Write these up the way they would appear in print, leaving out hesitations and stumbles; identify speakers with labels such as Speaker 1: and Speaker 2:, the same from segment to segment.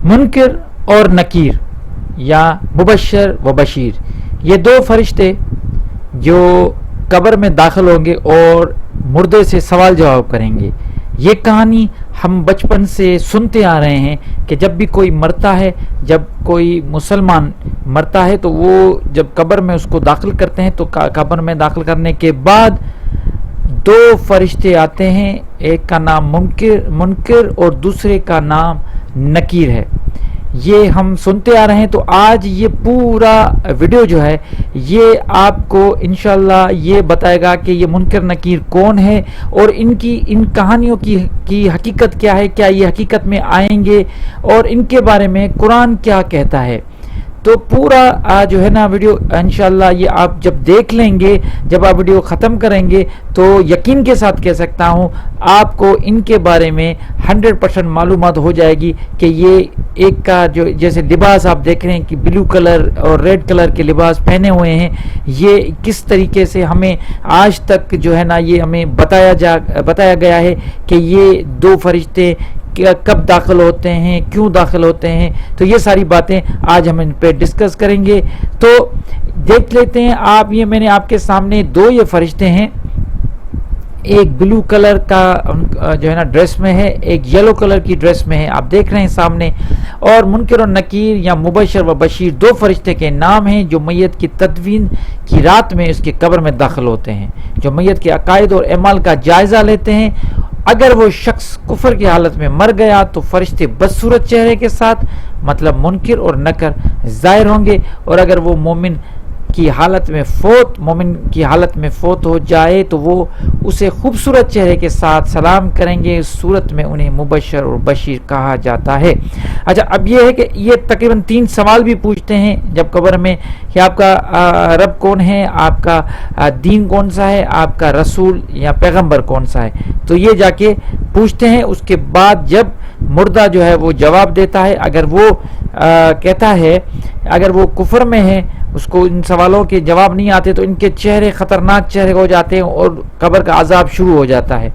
Speaker 1: منکر اور نکیر یا مبشر و بشیر، یہ دو فرشتے جو قبر میں داخل ہوں گے اور مردے سے سوال جواب کریں گے. یہ کہانی ہم بچپن سے سنتے آ رہے ہیں کہ جب بھی کوئی مرتا ہے، جب کوئی مسلمان مرتا ہے تو وہ جب قبر میں اس کو داخل کرتے ہیں تو قبر میں داخل کرنے کے بعد دو فرشتے آتے ہیں، ایک کا نام منکر اور دوسرے کا نام نکیر ہے. یہ ہم سنتے آ رہے ہیں. تو آج یہ پورا ویڈیو جو ہے یہ آپ کو انشاءاللہ یہ بتائے گا کہ یہ منکر نکیر کون ہے اور ان کہانیوں کی حقیقت کیا ہے، کیا یہ حقیقت میں آئیں گے اور ان کے بارے میں قرآن کیا کہتا ہے. تو پورا جو ہے نا ویڈیو انشاءاللہ یہ آپ جب دیکھ لیں گے، جب آپ ویڈیو ختم کریں گے تو یقین کے ساتھ کہہ سکتا ہوں آپ کو ان کے بارے میں 100% معلومات ہو جائے گی کہ یہ ایک کا جو جیسے لباس آپ دیکھ رہے ہیں کہ بلو کلر اور ریڈ کلر کے لباس پہنے ہوئے ہیں، یہ کس طریقے سے ہمیں آج تک جو ہے نا یہ ہمیں بتایا گیا ہے کہ یہ دو فرشتے کب داخل ہوتے ہیں، کیوں داخل ہوتے ہیں. تو یہ ساری باتیں آج ہم ان پہ ڈسکس کریں گے. تو دیکھ لیتے ہیں آپ. یہ میں نے آپ کے سامنے دو یہ فرشتے ہیں، ایک بلو کلر کا جو ہے نا ڈریس میں ہے، ایک یلو کلر کی ڈریس میں ہے، آپ دیکھ رہے ہیں سامنے. اور منکر اور نکیر یا مبشر و بشیر دو فرشتے کے نام ہیں جو میت کی تدفین کی رات میں اس کی قبر میں داخل ہوتے ہیں، جو میت کے عقائد اور اعمال کا جائزہ لیتے ہیں. اگر وہ شخص کفر کی حالت میں مر گیا تو فرشتے بدصورت چہرے کے ساتھ مطلب منکر اور نکر ظاہر ہوں گے، اور اگر وہ مومن کی حالت میں فوت ہو جائے تو وہ اسے خوبصورت چہرے کے ساتھ سلام کریں گے. اس صورت میں انہیں مبشر اور بشیر کہا جاتا ہے. اچھا، اب یہ ہے کہ یہ تقریباً 3 سوال بھی پوچھتے ہیں جب قبر میں کہ آپ کا رب کون ہے، آپ کا دین کون سا ہے، آپ کا رسول یا پیغمبر کون سا ہے. تو یہ جا کے پوچھتے ہیں. اس کے بعد جب مردہ جو ہے وہ جواب دیتا ہے، اگر وہ کہتا ہے، اگر وہ کفر میں ہے، اس کو ان سوالوں کے جواب نہیں آتے تو ان کے چہرے خطرناک چہرے ہو جاتے ہیں اور قبر کا عذاب شروع ہو جاتا ہے.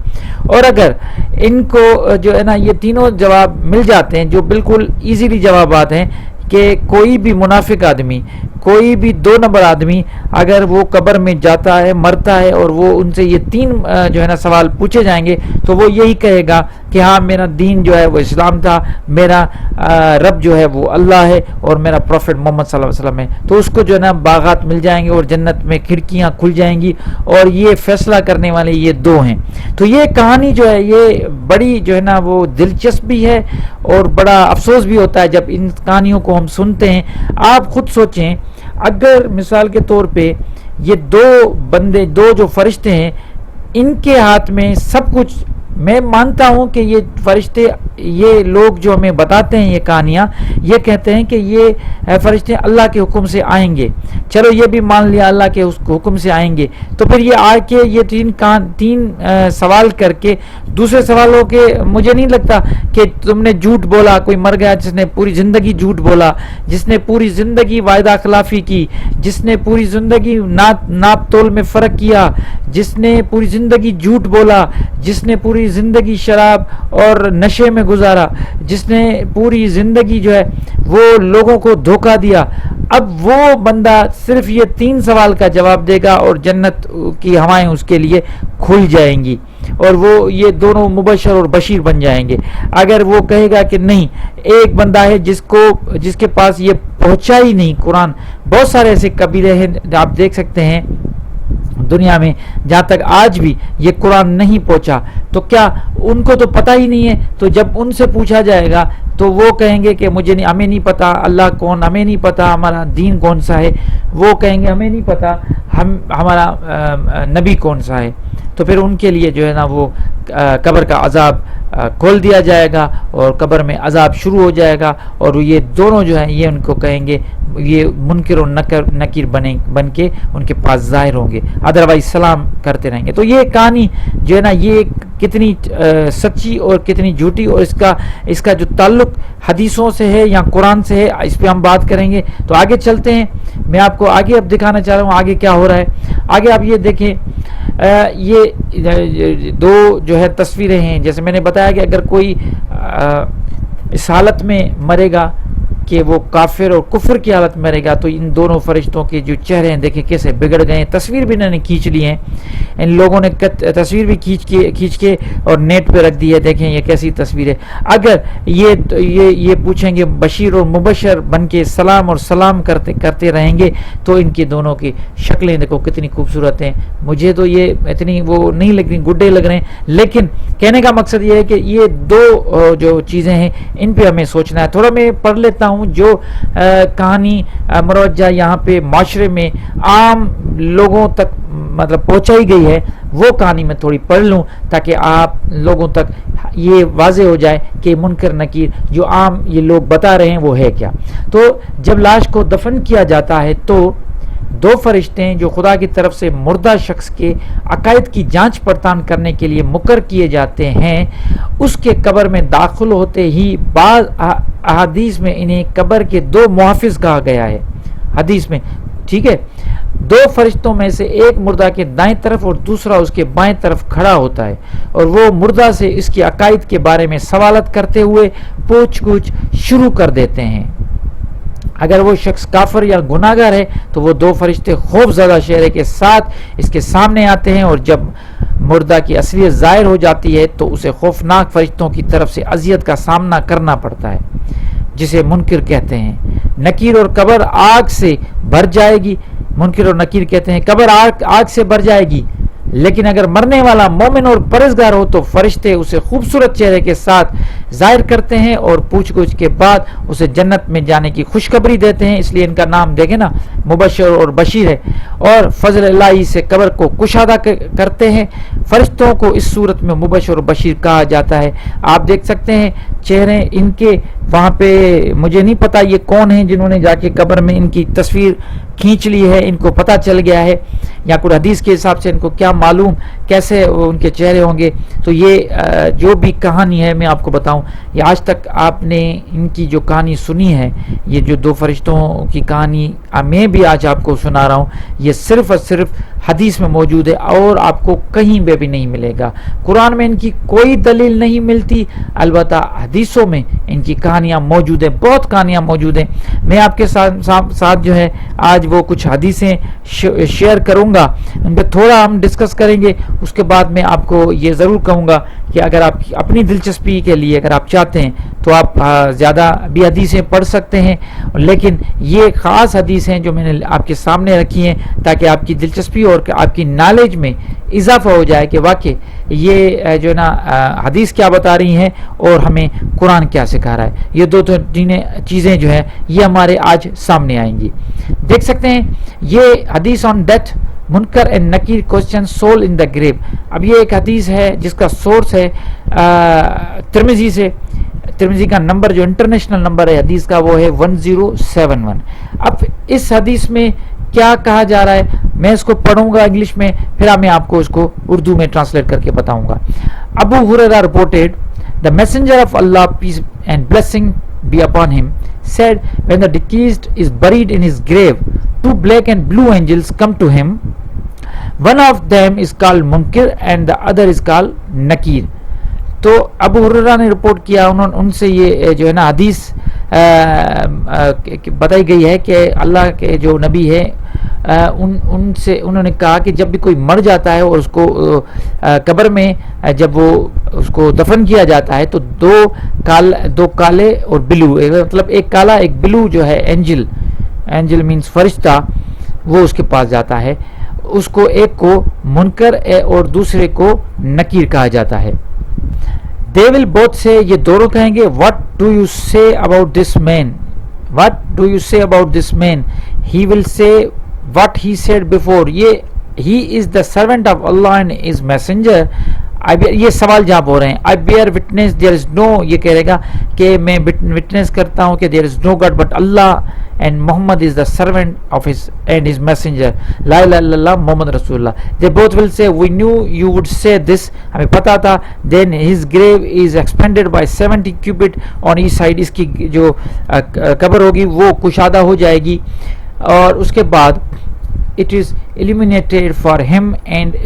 Speaker 1: اور اگر ان کو جو ہے نا یہ تینوں جواب مل جاتے ہیں جو بالکل ایزیلی جوابات ہیں کہ کوئی بھی منافق آدمی، کوئی بھی 2 نمبر آدمی اگر وہ قبر میں جاتا ہے، مرتا ہے اور وہ ان سے یہ 3 جو ہے نا سوال پوچھے جائیں گے تو وہ یہی کہے گا کہ ہاں میرا دین جو ہے وہ اسلام تھا، میرا رب جو ہے وہ اللہ ہے اور میرا پروفٹ محمد صلی اللہ علیہ وسلم ہے. تو اس کو جو ہے نا باغات مل جائیں گے اور جنت میں کھڑکیاں کھل جائیں گی. اور یہ فیصلہ کرنے والے یہ 2 ہیں. تو یہ کہانی جو ہے یہ بڑی جو ہے نا وہ دلچسپ بھی ہے اور بڑا افسوس بھی ہوتا ہے جب ان کہانیوں کو ہم سنتے ہیں. آپ خود سوچیں، اگر مثال کے طور پہ یہ 2 بندے، 2 جو فرشتے ہیں، ان کے ہاتھ میں سب کچھ، میں مانتا ہوں کہ یہ فرشتے، یہ لوگ جو ہمیں بتاتے ہیں یہ کہانیاں، یہ کہتے ہیں کہ یہ فرشتے اللہ کے حکم سے آئیں گے. چلو یہ بھی مان لیا اللہ کے حکم سے آئیں گے. تو پھر یہ آ کے یہ 3 سوال کر کے دوسرے سوالوں کے، مجھے نہیں لگتا کہ تم نے جھوٹ بولا. کوئی مر گیا جس نے پوری زندگی جھوٹ بولا، جس نے پوری زندگی وعدہ خلافی کی، جس نے پوری زندگی ناپ تول میں فرق کیا، جس نے پوری زندگی جھوٹ بولا، جس نے پوری زندگی شراب اور نشے میں گزارا، جس نے پوری زندگی جو ہے وہ لوگوں کو دھوکہ دیا. اب وہ بندہ صرف یہ 3 سوال کا جواب دے گا اور جنت کی ہوائیں اس کے لیے کھل جائیں گی اور وہ یہ دونوں مبشر اور بشیر بن جائیں گے. اگر وہ کہے گا کہ نہیں، ایک بندہ ہے جس کے پاس یہ پہنچا ہی نہیں قرآن. بہت سارے ایسے قبیلے ہیں آپ دیکھ سکتے ہیں دنیا میں جہاں تک آج بھی یہ قرآن نہیں پہنچا. تو کیا ان کو تو پتہ ہی نہیں ہے؟ تو جب ان سے پوچھا جائے گا تو وہ کہیں گے کہ ہمیں نہیں پتا اللہ کون، ہمیں نہیں پتا ہمارا دین کون سا ہے. وہ کہیں گے ہمیں نہیں پتا ہمارا نبی کون سا ہے. تو پھر ان کے لیے جو ہے نا وہ قبر کا عذاب کھول دیا جائے گا اور قبر میں عذاب شروع ہو جائے گا. اور یہ دونوں جو ہیں یہ ان کو کہیں گے، یہ منکر اور نکیر بن کے ان کے پاس ظاہر ہوں گے، ادروائز سلام کرتے رہیں گے. تو یہ کہانی جو ہے نا یہ کتنی سچی اور کتنی جھوٹی، اور اس کا جو تعلق حدیثوں سے ہے یا قرآن سے ہے، اس پہ ہم بات کریں گے. تو آگے چلتے ہیں. میں آپ کو آگے اب دکھانا چاہ رہا ہوں آگے کیا ہو رہا ہے. آگے آپ یہ دیکھیں، یہ 2 جو ہے تصویریں ہیں. جیسے میں نے بتایا کہ اگر کوئی اس حالت میں مرے گا کہ وہ کافر اور کفر کی حالت میں رہے گا، تو ان دونوں فرشتوں کے جو چہرے ہیں دیکھیں کیسے بگڑ گئے ہیں. تصویر بھی انہوں نے کھینچ لی ہیں، ان لوگوں نے تصویر بھی کھینچ کے اور نیٹ پہ رکھ دی ہے. دیکھیں یہ کیسی تصویر ہے. اگر یہ پوچھیں گے بشیر اور مبشر بن کے سلام اور سلام کرتے رہیں گے تو ان کے دونوں کی شکلیں دیکھو کتنی خوبصورت ہیں. مجھے تو یہ اتنی وہ نہیں لگ رہی، گڈے لگ رہے ہیں، لیکن کہنے کا مقصد یہ ہے کہ یہ دو جو چیزیں ہیں ان پہ ہمیں سوچنا ہے. تھوڑا میں پڑھ لیتا ہوں جو کہانی مروجہ یہاں پہ معاشرے میں عام لوگوں تک مطلب پہنچائی گئی ہے، وہ کہانی میں تھوڑی پڑھ لوں تاکہ آپ لوگوں تک یہ واضح ہو جائے کہ منکر نکیر جو عام یہ لوگ بتا رہے ہیں وہ ہے کیا. تو جب لاش کو دفن کیا جاتا ہے تو دو فرشتے ہیں جو خدا کی طرف سے مردہ شخص کے عقائد کی جانچ پڑتال کرنے کے لیے مقرر کیے جاتے ہیں، اس کے قبر میں داخل ہوتے ہی بعض احادیث میں انہیں قبر کے دو محافظ کہا گیا ہے. حدیث میں ٹھیک ہے، دو فرشتوں میں سے ایک مردہ کے دائیں طرف اور دوسرا اس کے بائیں طرف کھڑا ہوتا ہے اور وہ مردہ سے اس کے عقائد کے بارے میں سوالات کرتے ہوئے پوچھ گچھ شروع کر دیتے ہیں. اگر وہ شخص کافر یا گناہگار ہے تو وہ دو فرشتے خوف زدہ چہرے کے ساتھ اس کے سامنے آتے ہیں، اور جب مردہ کی اصلیت ظاہر ہو جاتی ہے تو اسے خوفناک فرشتوں کی طرف سے اذیت کا سامنا کرنا پڑتا ہے جسے منکر کہتے ہیں. نکیر اور قبر آگ سے بھر جائے گی. منکر اور نکیر کہتے ہیں قبر آگ سے بھر جائے گی، لیکن اگر مرنے والا مومن اور پرہیزگار ہو تو فرشتے اسے خوبصورت چہرے کے ساتھ ظاہر کرتے ہیں اور پوچھ گچھ کے بعد اسے جنت میں جانے کی خوشخبری دیتے ہیں. اس لیے ان کا نام دیکھیں نا مبشر اور بشیر ہے. اور فضل اللہ سے قبر کو کشادہ کرتے ہیں. فرشتوں کو اس صورت میں مبشر اور بشیر کہا جاتا ہے. آپ دیکھ سکتے ہیں چہرے ان کے وہاں پہ. مجھے نہیں پتا یہ کون ہیں جنہوں نے جا کے قبر میں ان کی تصویر کھینچ لی ہے، ان کو پتہ چل گیا ہے یا کوئی حدیث کے حساب سے ان کو کیا معلوم کیسے ان کے چہرے ہوں گے. تو یہ جو بھی کہانی ہے میں آپ کو بتاؤں، یہ آج تک آپ نے ان کی جو کہانی سنی ہے، یہ جو دو فرشتوں کی کہانی میں بھی آج آپ کو سنا رہا ہوں، یہ صرف اور صرف حدیث میں موجود ہے اور آپ کو کہیں پہ بھی نہیں ملے گا. قرآن میں ان کی کوئی دلیل نہیں ملتی، البتہ حدیثوں میں ان کی کہانیاں موجود ہیں، بہت کہانیاں موجود ہیں. میں آپ کے ساتھ جو ہے آج وہ کچھ حدیثیں شیئر کروں گا، ان پہ تھوڑا ہم ڈسکس کریں گے. اس کے بعد میں آپ کو یہ ضرور کہوں گا کہ اگر آپ اپنی دلچسپی کے لیے اگر آپ چاہتے ہیں تو آپ زیادہ بھی حدیثیں پڑھ سکتے ہیں، لیکن یہ خاص حدیثیں جو میں نے آپ کے سامنے رکھی ہیں تاکہ آپ کی دلچسپی اور آپ کی نالج میں اضافہ ہو جائے کہ واقعی یہ جو نا حدیث کیا بتا رہی ہیں اور ہمیں قرآن کیا سکھا رہا ہے. یہ دو چیزیں جو ہیں یہ ہمارے آج سامنے آئیں گی. دیکھ سکتے ہیں یہ حدیث آن ڈیتھ منکر اینڈ نکیر کوسچن سول ان دا گریو. اب یہ ایک حدیث ہے جس کا سورس ہے ترمذی سے. ترمذی کا نمبر جو انٹرنیشنل نمبر ہے حدیث کا وہ ہے 1071. اب اس حدیث میں کیا کہا جا رہا ہے میں اس کو پڑھوں گا انگلش میں، پھر میں آپ کو اس کو اردو میں ٹرانسلیٹ کر کے بتاؤں گا. ابو ہریرہ reported the messenger of Allah, peace and blessing be upon him, said, when the deceased is buried in his grave, two black and blue angels come to him. One of them is called Munkir and the other is called Nakir. تو ابو ہریرہ نے report کیا، ان سے یہ جو ہے نا حدیث بتائی گئی ہے کہ اللہ کے جو نبی ہے ان سے انہوں نے کہا کہ جب بھی کوئی مر جاتا ہے اور اس کو قبر میں جب وہ اس کو دفن کیا جاتا ہے تو دو کالے اور بلو، مطلب ایک کالا ایک بلو جو ہے اینجل مینز فرشتہ، وہ اس کے پاس جاتا ہے. اس کو ایک کو منکر اور دوسرے کو نکیر کہا جاتا ہے. They will both say, یہ دونوں کہیں گے what do you say about this man, what do you say about this man. He will say what he said before, he is the servant of Allah and his messenger. یہ سوال جواب ہو رہے ہیں. I bear witness there is no، یہ کہہ رہے گا کہ میں witness کرتا ہوں کہ there is no God but Allah and Muhammad is the servant of his and his messenger. La ilaha illallah Muhammad Rasulullah. They both will say we knew you would say this, ہمیں پتا تھا. Then his grave is expanded by 70 cubit on each side. اس کی جو قبر ہوگی وہ کشادہ ہو جائے گی. اور اس کے بعد it is illuminated for him, and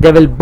Speaker 1: They will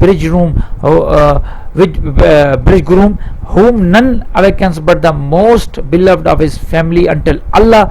Speaker 1: bridge room, bridge groom whom none awakens but the most beloved of his family until Allah.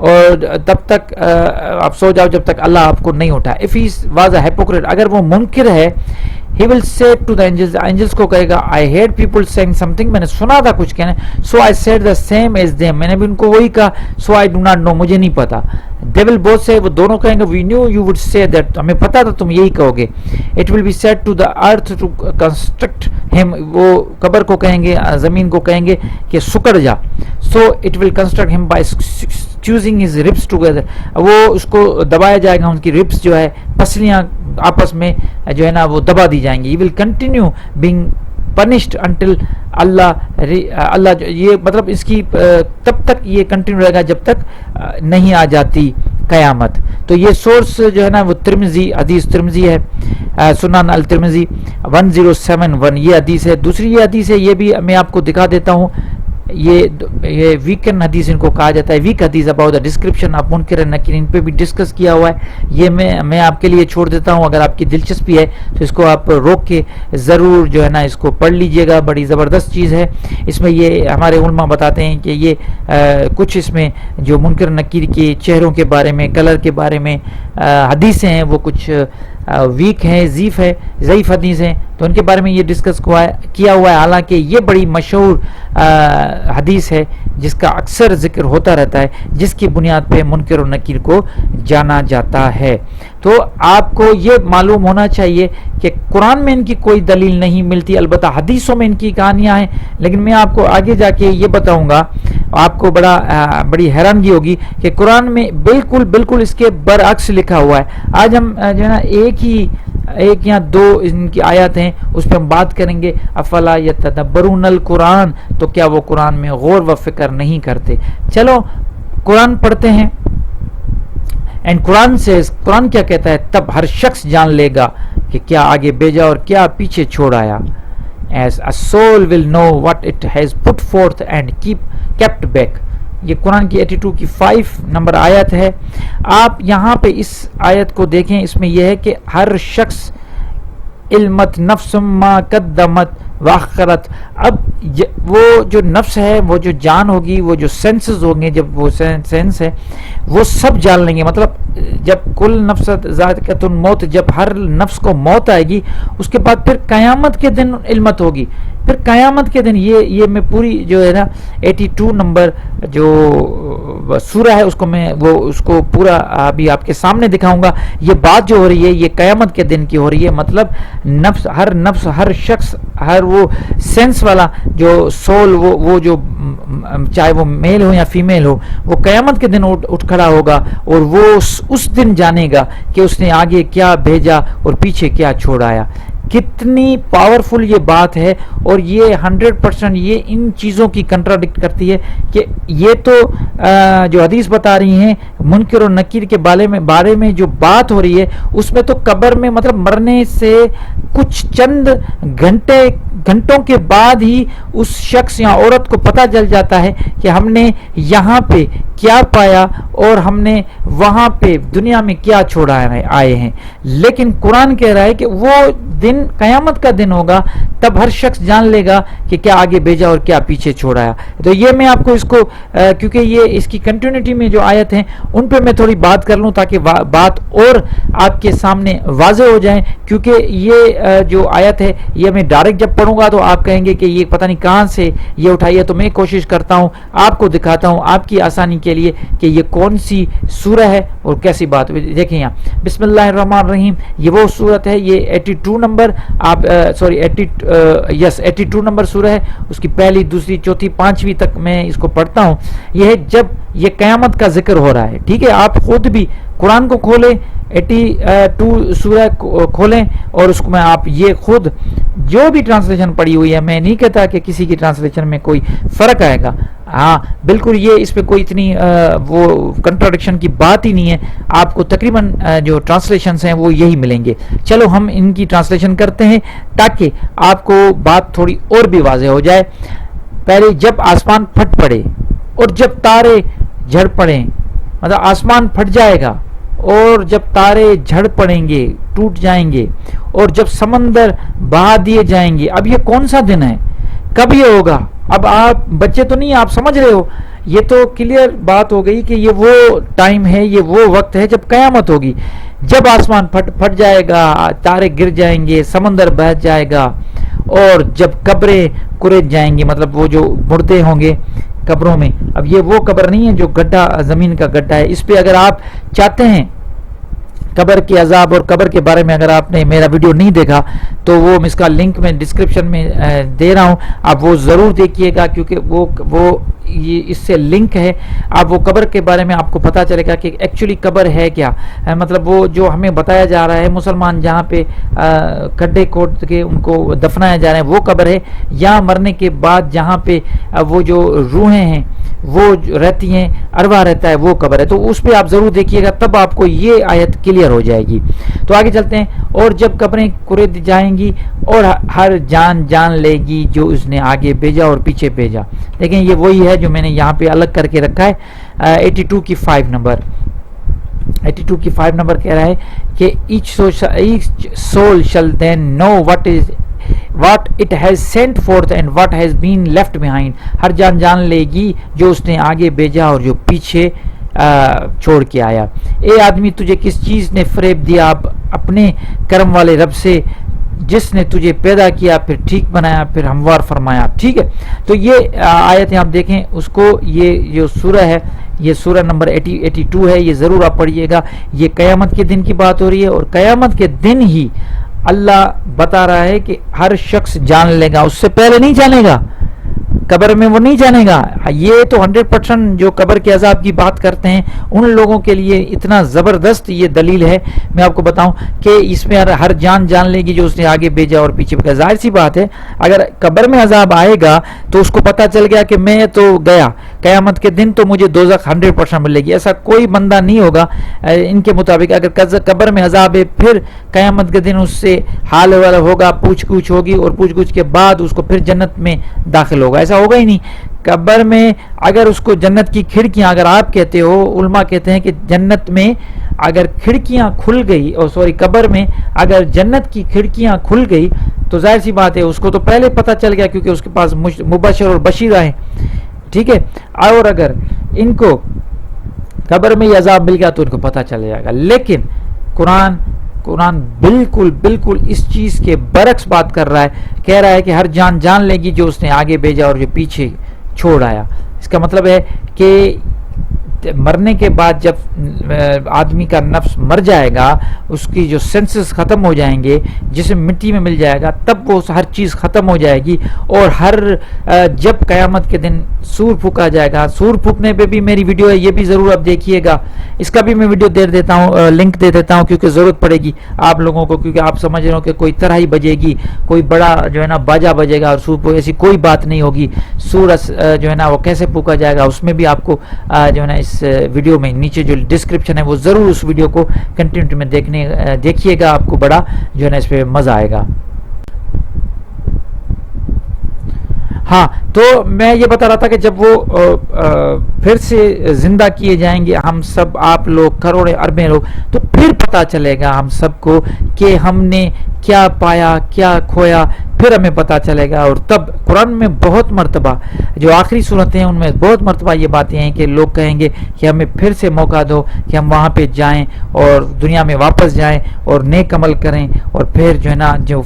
Speaker 1: اور تب تک آپ سو جاؤ جب تک اللہ آپ کو نہیں اٹھا. If he was a hypocrite, اگر وہ منکر ہے, he will say to the angels, angels کو کہے گا I heard people saying something, میں نے سنا تھا کچھ کہنے, so I said the same as them, میں نے بھی ان کو وہی کہا, so I do not know, مجھے نہیں پتا. They will both say, وہ دونوں کہیں گے we knew you would say that, ہمیں پتا تھا تم یہی کہو گے. It will be said to the earth to construct him, وہ قبر کو کہیں گے, زمین کو کہیں گے کہ سکڑ جا. So it will construct him by choosing his ribs together, وہ اس کو دبایا جائے گا, ان کی ribs جو ہے پسلیاں آپس میں جو ہے نا وہ دبا دی جائیں گی. He will continue being punished until اللہ یہ مطلب اس کی تب تک یہ کنٹینیو رہے گا جب تک نہیں آ جاتی قیامت. تو یہ سورس جو ہے نا وہ ترمذی, حدیث ترمذی ہے, سنن الترمذی 1071 یہ حدیث ہے. دوسری یہ حدیث ہے, یہ بھی میں آپ کو دکھا دیتا ہوں. یہ ویکن حدیث ان کو کہا جاتا ہے, ویک حدیث اباؤٹ دا ڈسکرپشن آف منکر نکیر, ان پہ بھی ڈسکس کیا ہوا ہے. یہ میں آپ کے لیے چھوڑ دیتا ہوں, اگر آپ کی دلچسپی ہے تو اس کو آپ روک کے ضرور جو ہے نا اس کو پڑھ لیجئے گا, بڑی زبردست چیز ہے. اس میں یہ ہمارے علماء بتاتے ہیں کہ یہ کچھ اس میں جو منکر نکیر کے چہروں کے بارے میں, کلر کے بارے میں حدیثیں ہیں, وہ کچھ ویک ہیں, ضعیف حدیث ہیں, تو ان کے بارے میں یہ ڈسکس کیا ہوا ہے. حالانکہ یہ بڑی مشہور حدیث ہے جس کا اکثر ذکر ہوتا رہتا ہے, جس کی بنیاد پہ منکر و نکیر کو جانا جاتا ہے. تو آپ کو یہ معلوم ہونا چاہیے کہ قرآن میں ان کی کوئی دلیل نہیں ملتی, البتہ حدیثوں میں ان کی کہانیاں ہیں. لیکن میں آپ کو آگے جا کے یہ بتاؤں گا, آپ کو بڑی حیرانگی ہوگی کہ قرآن میں بالکل اس کے برعکس لکھا ہوا ہے. آج ہم جو ہے نا ایک یا دو ان کی آیات ہیں, اس پہ ہم بات کریں گے. افلا یتدبرون القرآن, تو کیا وہ قرآن میں غور و فکر نہیں کرتے. چلو قرآن پڑھتے ہیں. اینڈ قرآن کیا کہتا ہے, تب ہر شخص جان لے گا کہ کیا آگے بھیجا اور کیا پیچھے چھوڑ آیا. As a soul will know what it has put forth and kept back. یہ قرآن کی 82 کی 5 نمبر آیت ہے. آپ یہاں پہ اس آیت کو دیکھیں, اس میں یہ ہے کہ ہر شخص علمت نفس ما قدمت واخرت. اب وہ جو نفس ہے, وہ جو جان ہوگی, وہ جو سینسز ہوں گے, جب وہ سینس ہے وہ سب جان لیں گے. مطلب جب کل نفس ذائقۃ الموت, جب ہر نفس کو موت آئے گی, اس کے بعد پھر قیامت کے دن علمت ہوگی. پھر قیامت کے دن یہ میں پوری جو ہے نا 82 نمبر جو سورہ ہے اس کو پورا ابھی آپ کے سامنے دکھاؤں گا. یہ بات جو ہو رہی ہے یہ قیامت کے دن کی ہو رہی ہے. مطلب نفس, ہر شخص, ہر وہ سینس والا جو سول, وہ جو چاہے وہ میل ہو یا فیمیل ہو, وہ قیامت کے دن اٹھ کھڑا ہوگا اور وہ اس دن جانے گا کہ اس نے آگے کیا بھیجا اور پیچھے کیا چھوڑایا. کتنی پاورفل یہ بات ہے, اور یہ 100% یہ ان چیزوں کی کنٹراڈکٹ کرتی ہے کہ یہ تو جو حدیث بتا رہی ہیں منکر و نکیر کے بارے میں جو بات ہو رہی ہے, اس میں تو قبر میں مطلب مرنے سے کچھ چند گھنٹوں کے بعد ہی اس شخص یا عورت کو پتہ چل جاتا ہے کہ ہم نے یہاں پہ کیا پایا اور ہم نے وہاں پہ دنیا میں کیا چھوڑا آئے ہیں. لیکن قرآن کہہ رہا ہے کہ وہ دن قیامت کا دن ہوگا, تب ہر شخص جان لے گا کہ کیا آگے بھیجا اور کیا پیچھے چھوڑایا. تو یہ میں آپ کو اس کو کیونکہ یہ اس کی کنٹینیوٹی میں جو آیت ہیں ان پہ میں تھوڑی بات کر لوں تاکہ بات اور آپ کے سامنے واضح ہو جائیں. کیونکہ یہ جو آیت ہے یہ میں ڈائریکٹ جب پڑھوں گا تو آپ کہیں گے کہ یہ پتہ نہیں کہاں سے یہ اٹھائی ہے. تو میں کوشش کرتا ہوں آپ کو دکھاتا ہوں آپ کی آسانی کے لیے کہ یہ کون سی سورہ ہے اور کیسی بات. دیکھیں یہاں بسم اللہ الرحمن الرحیم, یہ وہ سورت ہے, یہ 82 نمبر 82 نمبر سورہ ہے. اس کی پہلی, دوسری, چوتھی, پانچویں تک میں اس کو پڑھتا ہوں. یہ ہے جب یہ قیامت کا ذکر ہو رہا ہے. ٹھیک ہے, آپ خود بھی قرآن کو کھولیں, 82 سورہ کھولیں اور اس کو میں آپ یہ خود جو بھی ٹرانسلیشن پڑھی ہوئی ہے, میں نہیں کہتا کہ کسی کی ٹرانسلیشن میں کوئی فرق آئے گا, ہاں بالکل، یہ اس پہ کوئی اتنی وہ کنٹراڈکشن کی بات ہی نہیں ہے. آپ کو تقریباً جو ٹرانسلیشنز ہیں وہ یہی ملیں گے. چلو ہم ان کی ٹرانسلیشن کرتے ہیں تاکہ آپ کو بات تھوڑی اور بھی واضح ہو جائے. پہلے جب آسمان پھٹ پڑے اور جب تارے جھڑ پڑیں، مطلب آسمان پھٹ جائے گا اور جب تارے جھڑ پڑیں گے، ٹوٹ جائیں گے، اور جب سمندر بہا دیے جائیں گے. اب یہ کون سا دن ہے؟ کب یہ ہوگا؟ اب آپ بچے تو نہیں، آپ سمجھ رہے ہو، یہ تو کلیئر بات ہو گئی کہ یہ وہ ٹائم ہے، یہ وہ وقت ہے جب قیامت ہوگی. جب آسمان پھٹ جائے گا، تارے گر جائیں گے، سمندر بہہ جائے گا، اور جب قبریں کھرد جائیں گی، مطلب وہ جو مردے ہوں گے قبروں میں. اب یہ وہ قبر نہیں ہے جو گڈھا، زمین کا گڈھا ہے. اس پہ اگر آپ چاہتے ہیں قبر کے عذاب اور قبر کے بارے میں، اگر آپ نے میرا ویڈیو نہیں دیکھا تو وہ اس کا لنک میں ڈسکرپشن میں دے رہا ہوں، آپ وہ ضرور دیکھیے گا، کیونکہ وہ یہ اس سے لنک ہے. آپ وہ قبر کے بارے میں آپ کو پتہ چلے گا کہ ایکچولی قبر ہے کیا. مطلب وہ جو ہمیں بتایا جا رہا ہے مسلمان جہاں پہ گڈھے کھود کے ان کو دفنایا جا رہا ہے وہ قبر ہے، یا مرنے کے بعد جہاں پہ وہ جو روحیں ہیں وہ رہتی ہیں، ارواح رہتا ہے، وہ قبر ہے. تو اس پہ آپ ضرور دیکھیے گا، تب آپ کو یہ آیت کلیئر ہو جائے گی. تو آگے چلتے ہیں. اور جب قبریں کھرد جائیں گی اور ہر جان جان لے گی جو اس نے آگے بھیجا اور پیچھے بھیجا. دیکھیں یہ وہی ہے جو میں نے یہاں پہ الگ کر کے رکھا ہے. 82 کی 5 نمبر 82 کی 5 نمبر کہہ رہا ہے کہ each soul shall then know what it has sent forth and what has been left behind. ہر جان جان لے گی جو اس نے آگے بھیجا اور جو پیچھے چھوڑ کے آیا. اے آدمی تجھے کس چیز نے فریب دیا اپنے کرم والے رب سے، جس نے تجھے پیدا کیا پھر ٹھیک بنایا پھر ہموار فرمایا. ٹھیک ہے، تو یہ آیت آپ دیکھیں اس کو، یہ جو سورہ ہے یہ سورہ نمبر 82 ہے، یہ ضرور آپ پڑھیے گا. یہ قیامت کے دن کی بات ہو رہی ہے، اور قیامت کے دن ہی اللہ بتا رہا ہے کہ ہر شخص جان لے گا، اس سے پہلے نہیں جانے گا، قبر میں وہ نہیں جانے گا. یہ تو 100% جو قبر کے عذاب کی بات کرتے ہیں ان لوگوں کے لیے اتنا زبردست یہ دلیل ہے. میں آپ کو بتاؤں کہ اس میں ہر جان جان لے گی جو اس نے آگے بھیجا اور پیچھے بھیجا. ظاہر سی بات ہے اگر قبر میں عذاب آئے گا تو اس کو پتہ چل گیا کہ میں تو گیا، قیامت کے دن تو مجھے دوزخ 100% ملے گی. ایسا کوئی بندہ نہیں ہوگا ان کے مطابق. اگر قبر میں عذاب ہے پھر قیامت کے دن اس سے حال والا ہوگا، پوچھ گچھ ہوگی، اور پوچھ گچھ کے بعد اس کو پھر جنت میں داخل ہوگا. ایسا ہوگا ہی نہیں. قبر میں اگر اس کو جنت کی کھڑکیاں، اگر آپ کہتے ہو، علماء کہتے ہیں کہ جنت میں اگر کھڑکیاں کھل گئی، قبر میں اگر جنت کی کھڑکیاں کھل گئی تو ظاہر سی بات ہے اس کو تو پہلے پتہ چل گیا، کیونکہ اس کے پاس مبشر اور بشیرہ ہیں. ٹھیک ہے، اور اگر ان کو قبر میں یہ عذاب مل گیا تو ان کو پتہ چل جائے گا. لیکن قرآن بالکل اس چیز کے برعکس بات کر رہا ہے. کہہ رہا ہے کہ ہر جان جان لے گی جو اس نے آگے بھیجا اور جو پیچھے چھوڑ آیا. اس کا مطلب ہے کہ مرنے کے بعد جب آدمی کا نفس مر جائے گا، اس کی جو سینسز ختم ہو جائیں گے، جسم مٹی میں مل جائے گا، تب وہ ہر چیز ختم ہو جائے گی. اور جب قیامت کے دن سور پھونکا جائے گا، سور پھونکنے پہ بھی میری ویڈیو ہے، یہ بھی ضرور آپ دیکھیے گا. اس کا بھی میں ویڈیو دے دیتا ہوں، لنک دے دیتا ہوں، کیونکہ ضرورت پڑے گی آپ لوگوں کو. کیونکہ آپ سمجھ رہے ہو کہ کوئی طرح ہی بجے گی، کوئی بڑا جو ہے نا باجا بجے گا اور سور، ایسی کوئی بات نہیں ہوگی. سور جو ہے نا وہ کیسے پھونکا جائے گا اس میں بھی آپ کو جو ہے نا اس ویڈیو میں نیچے جو ڈسکرپشن ہے وہ ضرور اس ویڈیو کو کنٹینیو میں دیکھیے گا. آپ کو بڑا جو ہے نا اس پہ مزہ آئے گا. ہاں، تو میں یہ بتا رہا تھا کہ جب وہ پھر سے زندہ کیے جائیں گے ہم سب، آپ لوگ کروڑیں اربیں لوگ، تو پھر پتہ چلے گا ہم سب کو کہ ہم نے کیا پایا کیا کھویا، پھر ہمیں پتہ چلے گا. اور تب قرآن میں بہت مرتبہ جو آخری صورتیں ہیں ان میں بہت مرتبہ یہ باتیں ہیں کہ لوگ کہیں گے کہ ہمیں پھر سے موقع دو کہ ہم وہاں پہ جائیں اور دنیا میں واپس جائیں اور نیک عمل کریں، اور پھر جو ہے نا جو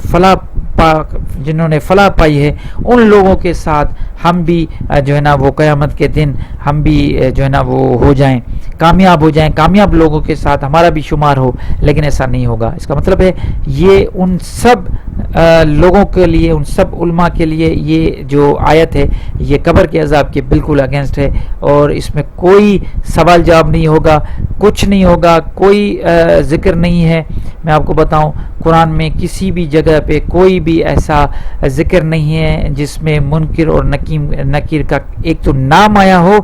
Speaker 1: جنہوں نے فلاح پائی ہے ان لوگوں کے ساتھ ہم بھی جو ہے نا وہ قیامت کے دن ہم بھی جو ہے نا وہ ہو جائیں، کامیاب ہو جائیں، کامیاب لوگوں کے ساتھ ہمارا بھی شمار ہو. لیکن ایسا نہیں ہوگا. اس کا مطلب ہے یہ ان سب لوگوں کے لیے، ان سب علماء کے لیے یہ جو آیت ہے یہ قبر کے عذاب کے بالکل اگینسٹ ہے، اور اس میں کوئی سوال جواب نہیں ہوگا، کچھ نہیں ہوگا، کوئی ذکر نہیں ہے. میں آپ کو بتاؤں قرآن میں کسی بھی جگہ پہ کوئی بھی ایسا ذکر نہیں ہے جس میں منکر اور نکیر کا ایک تو نام آیا ہو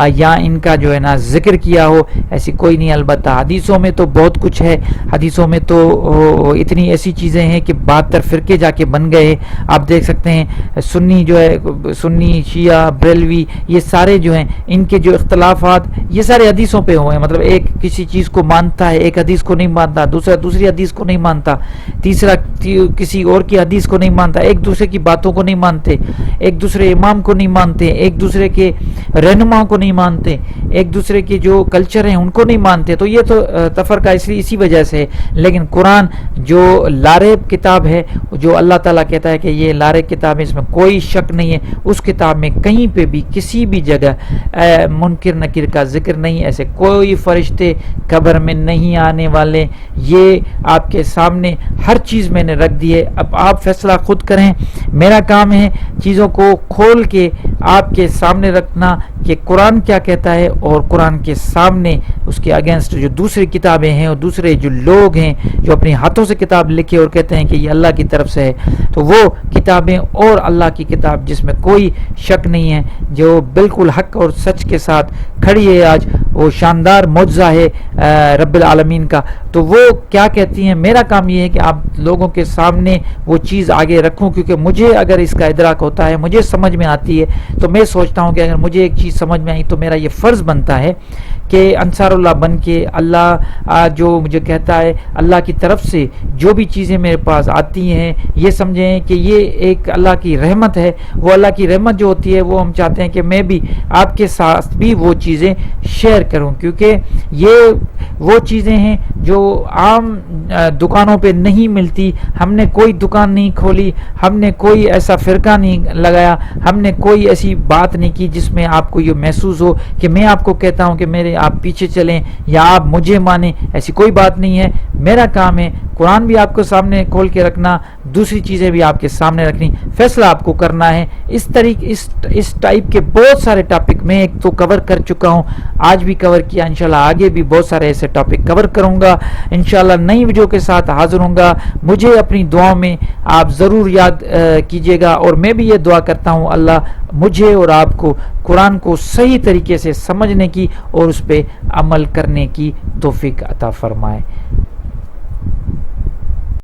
Speaker 1: یا ان کا جو ہے نا ذکر کیا ہو، ایسی کوئی نہیں. البتہ حدیثوں میں تو بہت کچھ ہے، حدیثوں میں تو اتنی ایسی چیزیں ہیں کہ 72 فرقے جا کے بن گئے. آپ دیکھ سکتے ہیں سنی جو ہے، سنی، شیعہ، بریلوی، یہ سارے جو ہیں ان کے جو اختلافات یہ سارے حدیثوں پہ ہوئے ہیں. مطلب ایک کسی چیز کو مانتا ہے، ایک حدیث کو نہیں مانتا، دوسرا دوسری حدیث کو نہیں مانتا، تیسرا کسی اور کی حدیث کو نہیں مانتا، ایک دوسرے کی باتوں کو نہیں مانتے، ایک دوسرے امام کو نہیں مانتے، ایک دوسرے کے رہنما کو نہیں مانتے، ایک دوسرے کے جو کلچر ہیں ان کو نہیں مانتے. تو یہ تو تفرقہ اسی وجہ سے. لیکن قرآن جو لاریب کتاب ہے، جو اللہ تعالیٰ کہتا ہے کہ یہ لاریب کتاب ہے، اس میں کوئی شک نہیں ہے، اس کتاب میں کہیں پہ بھی کسی بھی جگہ منکر نکیر کا ذکر نہیں. ایسے کوئی فرشتے قبر میں نہیں آنے والے. یہ آپ کے سامنے ہر چیز میں نے رکھ دی ہے. اب آپ فیصلہ خود کریں. میرا کام ہے چیزوں کو کھول کے آپ کے سامنے رکھنا کہ قرآن کیا کہتا ہے، اور قرآن کے سامنے اس کے اگینسٹ جو دوسری کتابیں ہیں اور دوسرے جو لوگ ہیں جو اپنے ہاتھوں سے کتاب لکھے اور کہتے ہیں کہ یہ اللہ کی طرف سے ہے، تو وہ کتابیں اور اللہ کی کتاب جس میں کوئی شک نہیں ہے، جو بالکل حق اور سچ کے ساتھ کھڑی ہے، آج وہ شاندار معجزہ ہے رب العالمین کا. تو وہ کیا کہتی ہیں. میرا کام یہ ہے کہ آپ لوگوں کے سامنے وہ چیز آگے رکھوں، کیونکہ مجھے اگر اس کا ادراک ہوتا ہے، مجھے سمجھ میں آتی ہے، تو میں سوچتا ہوں کہ اگر مجھے ایک چیز سمجھ میں آئی تو میرا یہ فرض بنتا ہے کہ انصار اللہ بن کے اللہ جو مجھے کہتا ہے اللہ کی طرف سے جو بھی چیزیں میرے پاس آتی ہیں یہ سمجھیں کہ یہ ایک اللہ کی رحمت ہے. وہ اللہ کی رحمت جو ہوتی ہے وہ ہم چاہتے ہیں کہ میں بھی آپ کے ساتھ بھی وہ چیزیں شیئر کروں، کیونکہ یہ وہ چیزیں ہیں جو عام دکانوں پہ نہیں ملتی. ہم نے کوئی دکان نہیں کھولی، ہم نے کوئی ایسا فرقہ نہیں لگایا، ہم نے کوئی ایسی بات نہیں کی جس میں آپ کو یہ محسوس ہو کہ میں آپ کو کہتا ہوں کہ میرے آپ پیچھے چلیں یا آپ مجھے مانیں. ایسی کوئی بات نہیں ہے. میرا کام ہے قرآن بھی آپ کو سامنے کھول کے رکھنا، دوسری چیزیں بھی آپ کے سامنے رکھنی. فیصلہ آپ کو کرنا ہے. اس ٹائپ کے بہت سارے ٹاپک میں ایک تو کور کر چکا ہوں، آج بھی کور کیا، انشاءاللہ آگے بھی بہت سارے ایسے ٹاپک کور کروں گا. انشاءاللہ نئی ویڈیو کے ساتھ حاضر ہوں گا. مجھے اپنی دعاؤں میں آپ ضرور یاد کیجیے گا، اور میں بھی یہ دعا کرتا ہوں اللہ مجھے اور آپ کو قرآن کو صحیح طریقے سے سمجھنے کی اور اس پہ عمل کرنے کی توفیق عطا فرمائے.